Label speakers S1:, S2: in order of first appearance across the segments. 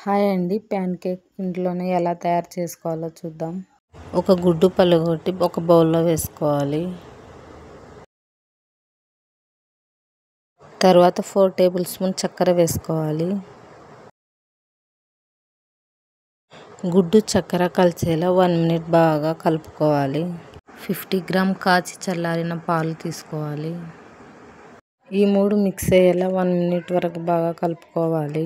S1: Hi అండి. Pan cake ఇంట్లోనే ఎలా తయారు చేసుకోవాలో చూద్దాం. ఒక గుడ్డు పలగొట్టి ఒక బౌల్లో వేసుకోవాలి. తర్వాత 4 టేబుల్ స్పూన్ చక్కెర వేసుకోవాలి. గుడ్డు చక్కెర కలిసేలా 1 మినిట్ బాగా కలుపుకోవాలి. 50 గ్రామ్ కాచి చల్లారిన పాలు తీసుకోవాలి. ఈ 3 మిక్స్ అయ్యేలా 1 మినిట్ వరకు బాగా కలుపుకోవాలి.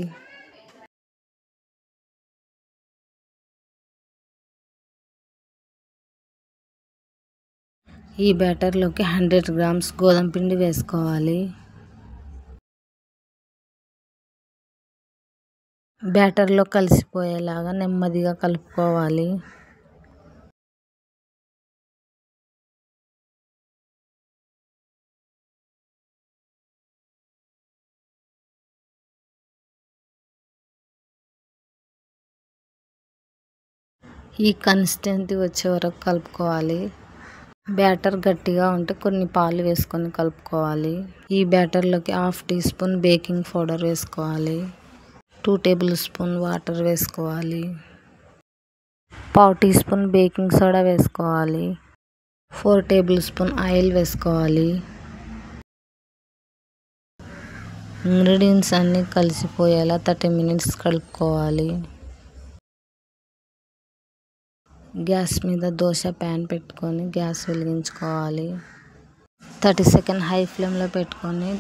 S1: ఈ బ్యాటర్లోకి 100 గ్రామ్స్ గోధుమ పిండి వేసుకోవాలి. బ్యాటర్లో కలిసిపోయేలాగా నెమ్మదిగా కలుపుకోవాలి. ఈ కన్సిస్టెన్సీ వచ్చే వరకు కలుపుకోవాలి. బ్యాటర్ గట్టిగా ఉంటే కొన్ని పాలు వేసుకొని కలుపుకోవాలి. ఈ బ్యాటర్లోకి 1/2 టీ స్పూన్ బేకింగ్ పౌడర్ వేసుకోవాలి. 2 టేబుల్ స్పూన్ వాటర్ వేసుకోవాలి. 1/2 టీ స్పూన్ బేకింగ్ సోడా వేసుకోవాలి. 4 టేబుల్ స్పూన్ ఆయిల్ వేసుకోవాలి. ఇంగ్రీడియంట్స్ అన్నీ కలిసిపోయేలా 30 మినిట్స్ కలుపుకోవాలి. గ్యాస్ మీద దోశ ప్యాన్ పెట్టుకొని గ్యాస్ వెలిగించుకోవాలి. 30 సెకండ్ హై ఫ్లేమ్లో పెట్టుకొని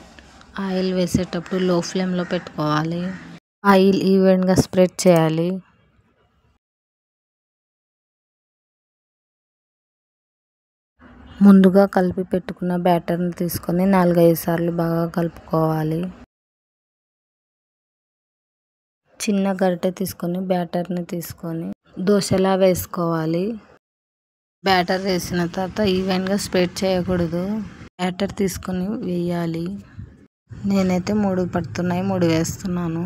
S1: ఆయిల్ వేసేటప్పుడు లో ఫ్లేమ్లో పెట్టుకోవాలి. ఆయిల్ ఈవెన్గా స్ప్రెడ్ చేయాలి. ముందుగా కలిపి పెట్టుకున్న బ్యాటర్ని తీసుకొని 4-5 సార్లు బాగా కలుపుకోవాలి. చిన్న గరిటె తీసుకొని బ్యాటర్ని తీసుకొని దోశలా వేసుకోవాలి. బ్యాటర్ వేసిన తర్వాత ఈవెన్గా స్ప్రెడ్ చేయకూడదు. బ్యాటర్ తీసుకొని వేయాలి. నేనైతే 3 పడుతున్నాయి, 3 వేస్తున్నాను.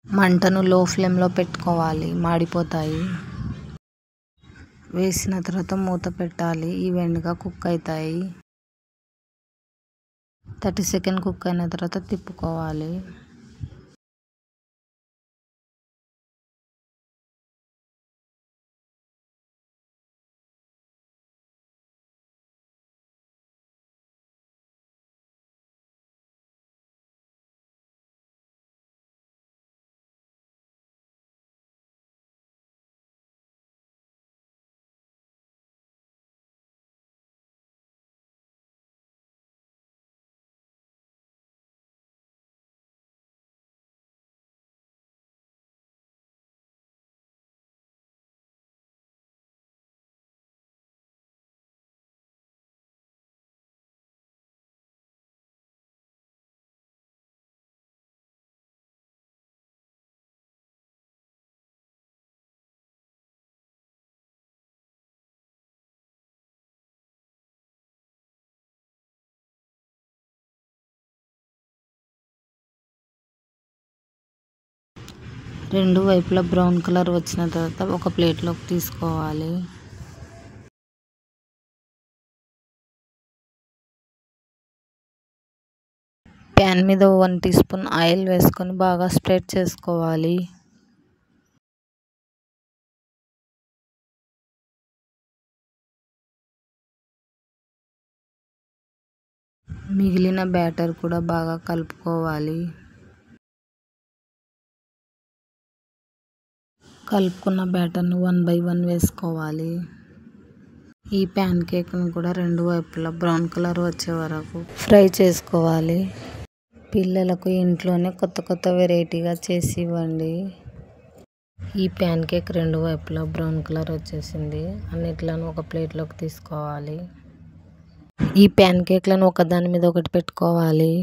S1: మంటను లో ఫ్లేమ్లో పెట్టుకోవాలి, మాడిపోతాయి. వేసిన తర్వాత మూత పెట్టాలి. ఈవెన్గా కుక్ అవుతాయి. 30 సెకండ్ కుక్ అయిన తర్వాత తిప్పుకోవాలి. రెండు వైపులా బ్రౌన్ కలర్ వచ్చిన తర్వాత ఒక ప్లేట్లోకి తీసుకోవాలి. ప్యాన్ మీద 1 టీ స్పూన్ ఆయిల్ వేసుకొని బాగా స్ప్రెడ్ చేసుకోవాలి. మిగిలిన బ్యాటర్ కూడా బాగా కలుపుకోవాలి. కలుపుకున్న బ్యాటర్ను 1 బై 1 వేసుకోవాలి. ఈ ప్యాన్ కేక్ను కూడా రెండు వైపులా బ్రౌన్ కలర్ వచ్చే వరకు ఫ్రై చేసుకోవాలి. పిల్లలకు ఇంట్లోనే కొత్త వెరైటీగా చేసి ఇవ్వండి. ఈ ప్యాన్ కేక్ రెండు వైపులా బ్రౌన్ కలర్ వచ్చేసింది. అన్నిట్లను ఒక ప్లేట్లోకి తీసుకోవాలి. ఈ ప్యాన్ కేక్లను ఒకదాని మీద ఒకటి పెట్టుకోవాలి.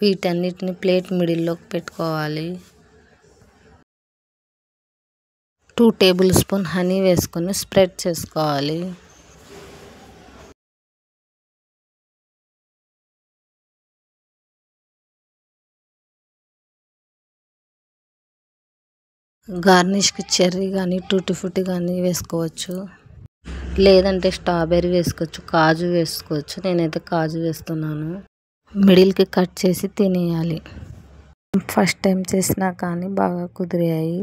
S1: వీటన్నిటిని ప్లేట్ మిడిల్లోకి పెట్టుకోవాలి. 2 టేబుల్ స్పూన్ హనీ వేసుకొని స్ప్రెడ్ చేసుకోవాలి. గార్నిష్కి చెర్రీ కానీ టూటీ ఫ్రూటీ కానీ వేసుకోవచ్చు. లేదంటే స్ట్రాబెర్రీ వేసుకోవచ్చు, కాజు వేసుకోవచ్చు. నేనైతే కాజు వేస్తున్నాను. మిడిల్కి కట్ చేసి తినేయాలి. ఫస్ట్ టైం చేసినా కానీ బాగా కుదిరాయి.